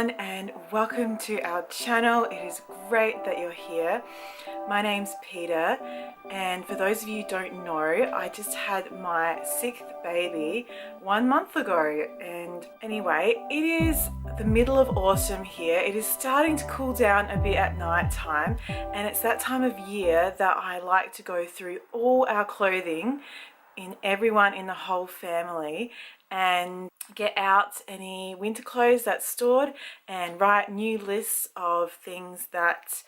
everyone and welcome to our channel. It is great that you're here. My name's Peta, and for those of you who don't know, I just had my 6th baby 1 month ago. And anyway, it is the middle of autumn here. It is starting to cool down a bit at night time, and it's that time of year that I like to go through all our clothing in everyone in the whole family and get out any winter clothes that's stored and write new lists of things that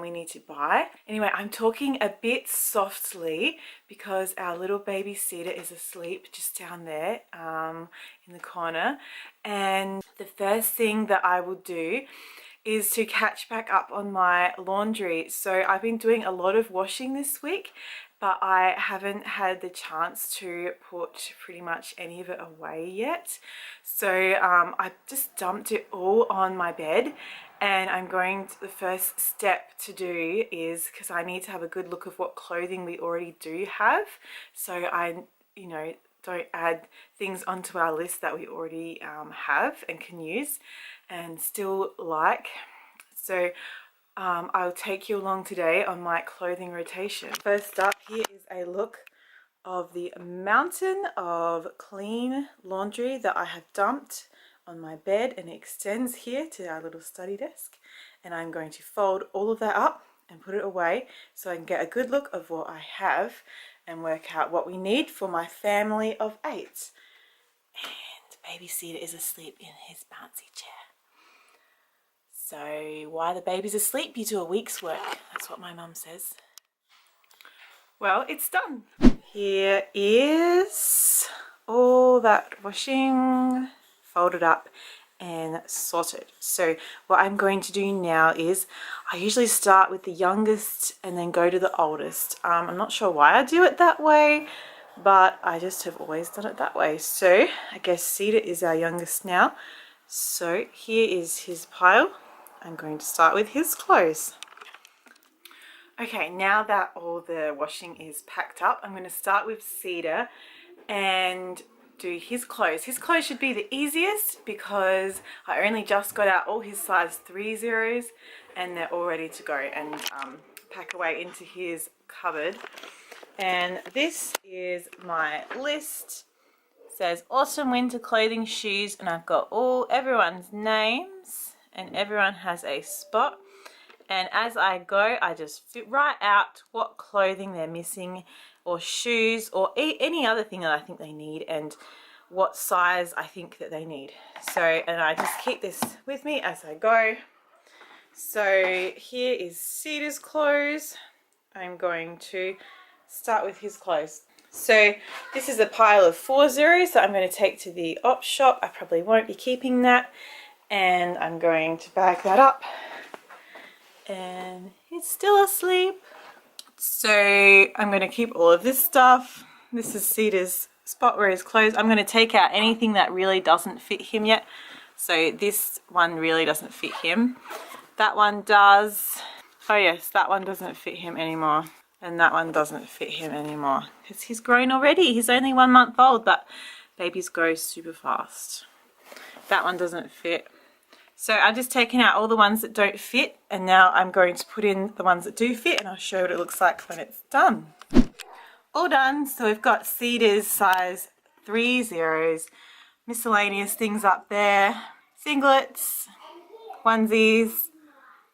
we need to buy. Anyway, I'm talking a bit softly because our little baby Cedar is asleep just down there in the corner, and the first thing that I will do is to catch back up on my laundry. So I've been doing a lot of washing this week, but I haven't had the chance to put pretty much any of it away yet. So I just dumped it all on my bed, and I'm going to, the first step to do is, because I need to have a good look of what clothing we already do have, so I, don't add things onto our list that we already have and can use and still like. So I'll take you along today on my clothing rotation. First up, here is a look of the mountain of clean laundry that I have dumped on my bed, and it extends here to our little study desk, and I'm going to fold all of that up and put it away so I can get a good look of what I have and work out what we need for my family of 8. And baby Cedar is asleep in his bouncy chair. So while the baby's asleep, you do a week's work. That's what my mum says. Well, it's done. Here is all that washing folded up and sorted. So what I'm going to do now is, I usually start with the youngest and then go to the oldest. I'm not sure why I do it that way, but I just have always done it that way. So I guess Cedar is our youngest now. So here is his pile. I'm going to start with his clothes. Okay, now that all the washing is packed up, I'm going to start with Cedar and do his clothes. His clothes should be the easiest because I only just got out all his size 30s and they're all ready to go and pack away into his cupboard. And this is my list. It says autumn winter clothing shoes, and I've got everyone's names, and everyone has a spot, and as I go I just write out what clothing they're missing, or shoes, or any other thing that I think they need, and what size I think that they need. So, and I just keep this with me as I go. So here is Cedar's clothes. I'm going to start with his clothes. So this is a pile of 40s that I'm going to take to the op shop. I probably won't be keeping that, and I'm going to bag that up, and he's still asleep. So I'm going to keep all of this stuff. This is Cedar's spot where his clothes. I'm going to take out anything that really doesn't fit him yet. So this one really doesn't fit him. That one does. Oh yes, that one doesn't fit him anymore, and that one doesn't fit him anymore because he's grown already. He's only 1 month old, but babies grow super fast. That one doesn't fit. So I've just taken out all the ones that don't fit, and now I'm going to put in the ones that do fit, and I'll show you what it looks like when it's done. All done. So we've got Cedar's size 30s, miscellaneous things up there, singlets, onesies,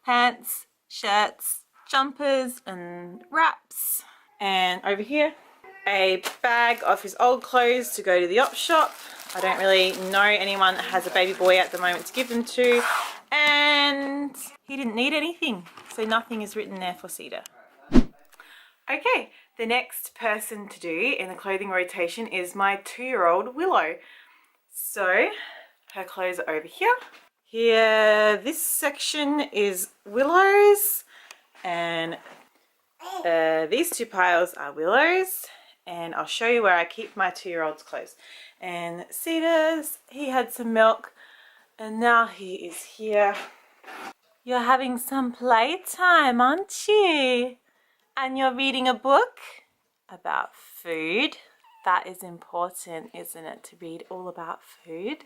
pants, shirts, jumpers and wraps, and over here a bag of his old clothes to go to the op shop. I don't really know anyone that has a baby boy at the moment to give them to, and he didn't need anything, so nothing is written there for Cedar. Okay, the next person to do in the clothing rotation is my 2-year-old Willow. So her clothes are over here. Here, this section is Willow's, and these 2 piles are Willow's, and I'll show you where I keep my 2-year-old's clothes. And Cedar's, he had some milk, and now he is here. You're having some playtime, aren't you? And you're reading a book about food. That is important, isn't it, to read all about food?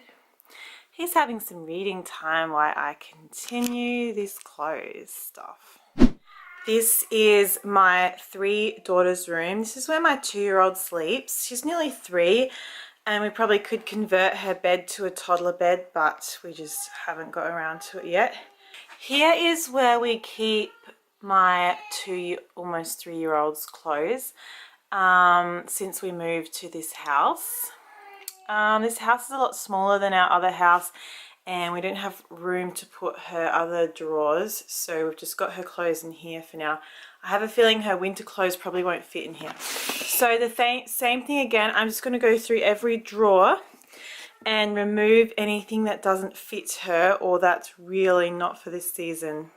He's having some reading time while I continue this clothes stuff. This is my 3 daughters' room. This is where my 2-year-old sleeps. She's nearly 3 and we probably could convert her bed to a toddler bed, but we just haven't got around to it yet. Here is where we keep my 2 almost 3-year-old's clothes since we moved to this house. This house is a lot smaller than our other house and we don't have room to put her other drawers, so we've just got her clothes in here for now. I have a feeling her winter clothes probably won't fit in here. So the same thing again, I'm just going to go through every drawer and remove anything that doesn't fit her or that's really not for this season.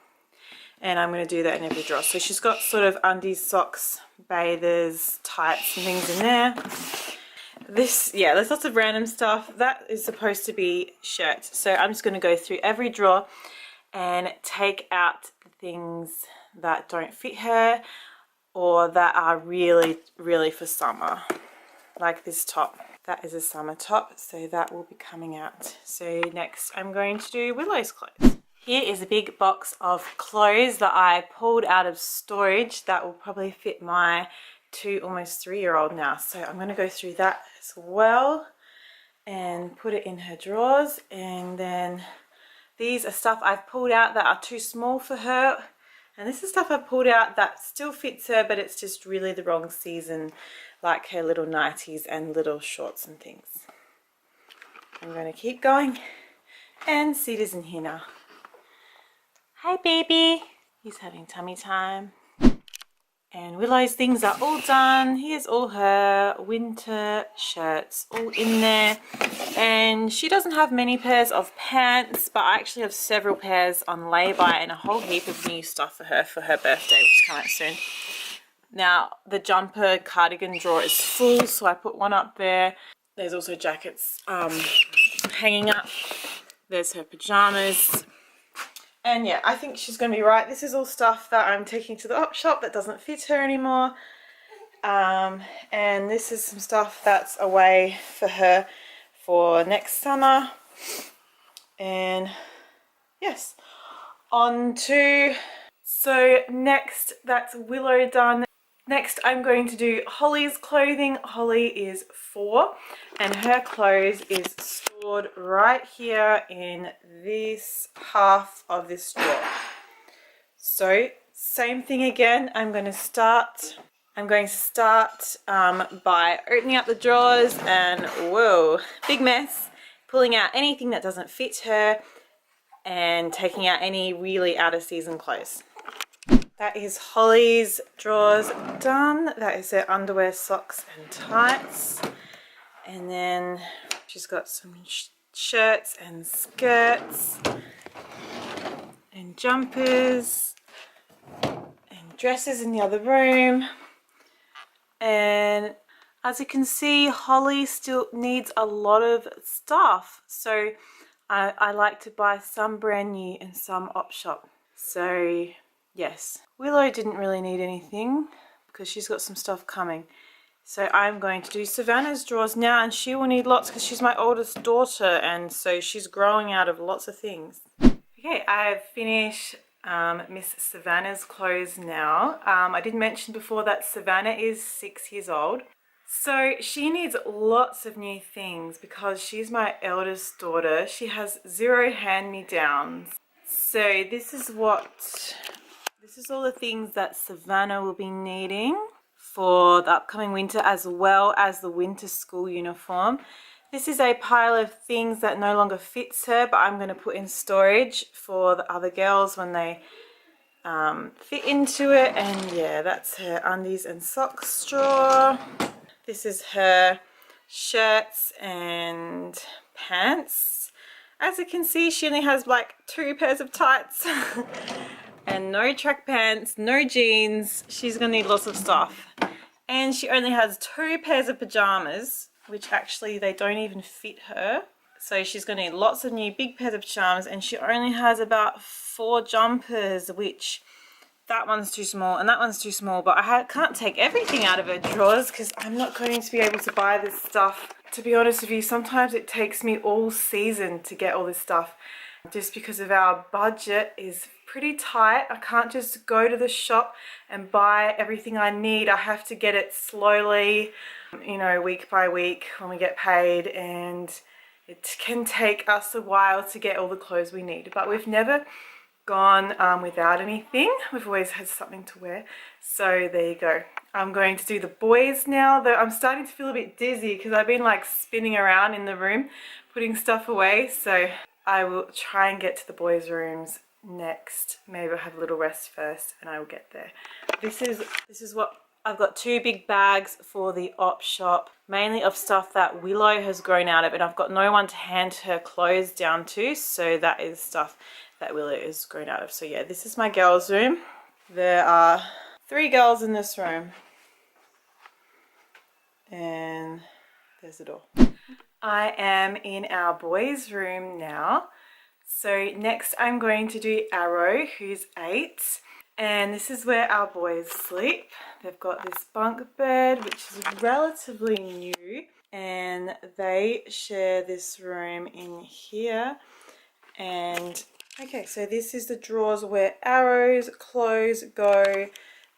And I'm going to do that in every drawer. So she's got sort of undies, socks, bathers, tights and things in there. Yeah, there's lots of random stuff. That is supposed to be shirts. So I'm just going to go through every drawer and take out the things that don't fit her or that are really, really for summer. Like this top. That is a summer top, so that will be coming out. So next I'm going to do Willow's clothes. Here is a big box of clothes that I pulled out of storage that will probably fit my 2 almost 3-year-old now. So I'm going to go through that as well and put it in her drawers. And then these are stuff I've pulled out that are too small for her. And this is stuff I pulled out that still fits her, but it's just really the wrong season, like her little nighties and little shorts and things. I'm going to keep going. And Cedar's in here now. Hi baby, he's having tummy time. And Willow's things are all done. Here's all her winter shirts all in there. And she doesn't have many pairs of pants, but I actually have several pairs on lay-by and a whole heap of new stuff for her birthday, which is coming out soon. Now the jumper cardigan drawer is full, so I put one up there. There's also jackets hanging up. There's her pajamas. And yeah, I think she's going to be right. This is all stuff that I'm taking to the op shop that doesn't fit her anymore. And this is some stuff that's away for her for next summer. And yes, on to... So next, that's Willow done. Next, I'm going to do Holly's clothing. Holly is 4 and her clothes is stored right here in this half of this drawer. So same thing again. I'm going to start by opening up the drawers and whoa, big mess. Pulling out anything that doesn't fit her and taking out any really out of season clothes. That is Holly's drawers done. That is her underwear, socks and tights. And then she's got some shirts and skirts and jumpers and dresses in the other room. And as you can see, Holly still needs a lot of stuff. So I like to buy some brand new and some op shop. So yes, Willow didn't really need anything because she's got some stuff coming. So I'm going to do Savannah's drawers now, and she will need lots because she's my oldest daughter and so she's growing out of lots of things. Okay, I've finished Miss Savannah's clothes now. I did mention before that Savannah is 6 years old. So she needs lots of new things because she's my eldest daughter. She has 0 hand-me-downs. So this is all the things that Savannah will be needing for the upcoming winter, as well as the winter school uniform. This is a pile of things that no longer fits her, but I'm going to put in storage for the other girls when they fit into it. And yeah, that's her undies and socks drawer. This is her shirts and pants. As you can see, she only has like 2 pairs of tights and no track pants, no jeans. She's gonna need lots of stuff. And she only has 2 pairs of pajamas, which actually they don't even fit her. So she's gonna need lots of new big pairs of pajamas, and she only has about 4 jumpers, which that one's too small and that one's too small. But I can't take everything out of her drawers because I'm not going to be able to buy this stuff to be honest with you, sometimes it takes me all season to get all this stuff, just because of our budget is pretty tight. I can't just go to the shop and buy everything I need. I have to get it slowly, you know, week by week when we get paid, and it can take us a while to get all the clothes we need. But we've never gone without anything. We've always had something to wear. So there you go. I'm going to do the boys now, though I'm starting to feel a bit dizzy because I've been like spinning around in the room putting stuff away. So I will try and get to the boys' rooms next. Maybe I'll have a little rest first and I will get there. This is what I've got. 2 big bags for the op shop, mainly of stuff that Willow has grown out of, and I've got no one to hand her clothes down to, so that is stuff that Willow is grown out of. So yeah, this is my girls' room. There are 3 girls in this room, and there's the door. I am in our boys' room now. So next I'm going to do Arrow, who's 8, and this is where our boys sleep. They've got this bunk bed, which is relatively new, and they share this room in here. And okay, so this is the drawers where Arrow's clothes go.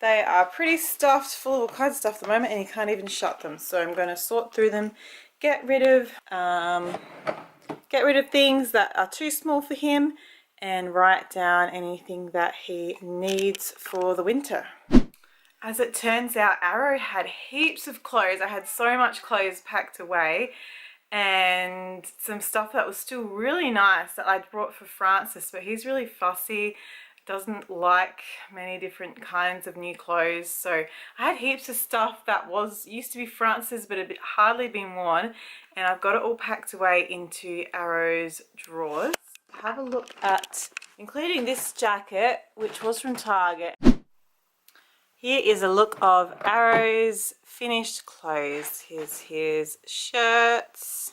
They are pretty stuffed, full of all kinds of stuff at the moment, and you can't even shut them. So I'm going to sort through them, get rid of things that are too small for him, and write down anything that he needs for the winter. As it turns out, Arrow had heaps of clothes. I had so much clothes packed away, and some stuff that was still really nice that I'd brought for Francis, but he's really fussy, doesn't like many different kinds of new clothes. So I had heaps of stuff that used to be Francis but had hardly been worn, and I've got it all packed away into Arrow's drawers. Have a look at, including this jacket, which was from Target. Here is a look of Arrow's finished clothes. Here's his shirts,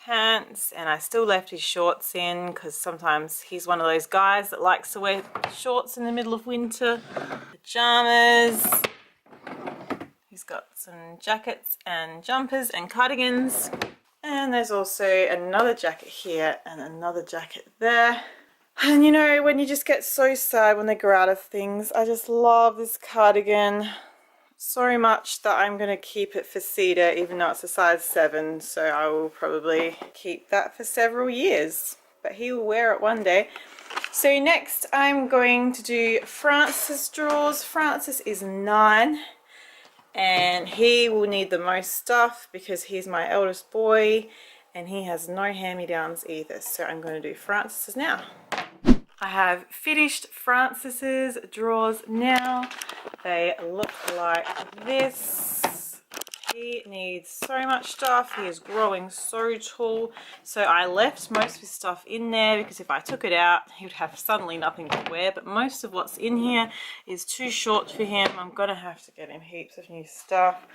pants, and I still left his shorts in because sometimes he's one of those guys that likes to wear shorts in the middle of winter. Pajamas. He's got some jackets and jumpers and cardigans. And there's also another jacket here and another jacket there. And you know, when you just get so sad when they grow out of things, I just love this cardigan so much that I'm going to keep it for Cedar, even though it's a size 7, so I will probably keep that for several years, but he will wear it one day. So next I'm going to do Francis' drawers. Francis is 9, and he will need the most stuff because he's my eldest boy and he has no hand-me-downs either. So I'm going to do Francis's now. I have finished Francis's drawers now. They look like this. He needs so much stuff. He is growing so tall. So I left most of his stuff in there because if I took it out, he would have suddenly nothing to wear. But most of what's in here is too short for him. I'm going to have to get him heaps of new stuff.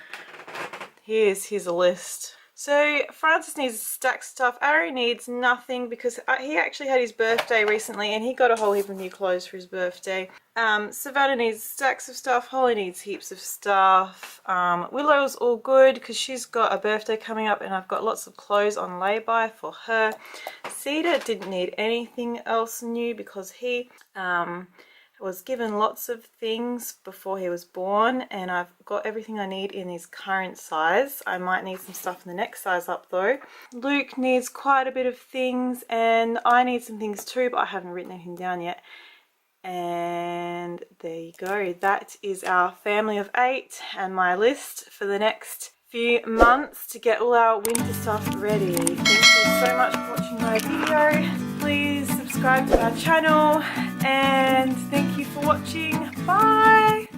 Here's his list. So Francis needs stacked stuff. Arrow needs nothing because he actually had his birthday recently and he got a whole heap of new clothes for his birthday. Savannah needs stacks of stuff. Holly needs heaps of stuff. Willow's all good because she's got a birthday coming up and I've got lots of clothes on lay-by for her. Cedar didn't need anything else new because he was given lots of things before he was born, and I've got everything I need in his current size. I might need some stuff in the next size up though. Luke needs quite a bit of things and I need some things too, but I haven't written anything down yet. And there you go. That is our family of 8 and my list for the next few months to get all our winter stuff ready. Thank you so much for watching my video. Please subscribe to our channel and thank you for watching. Bye!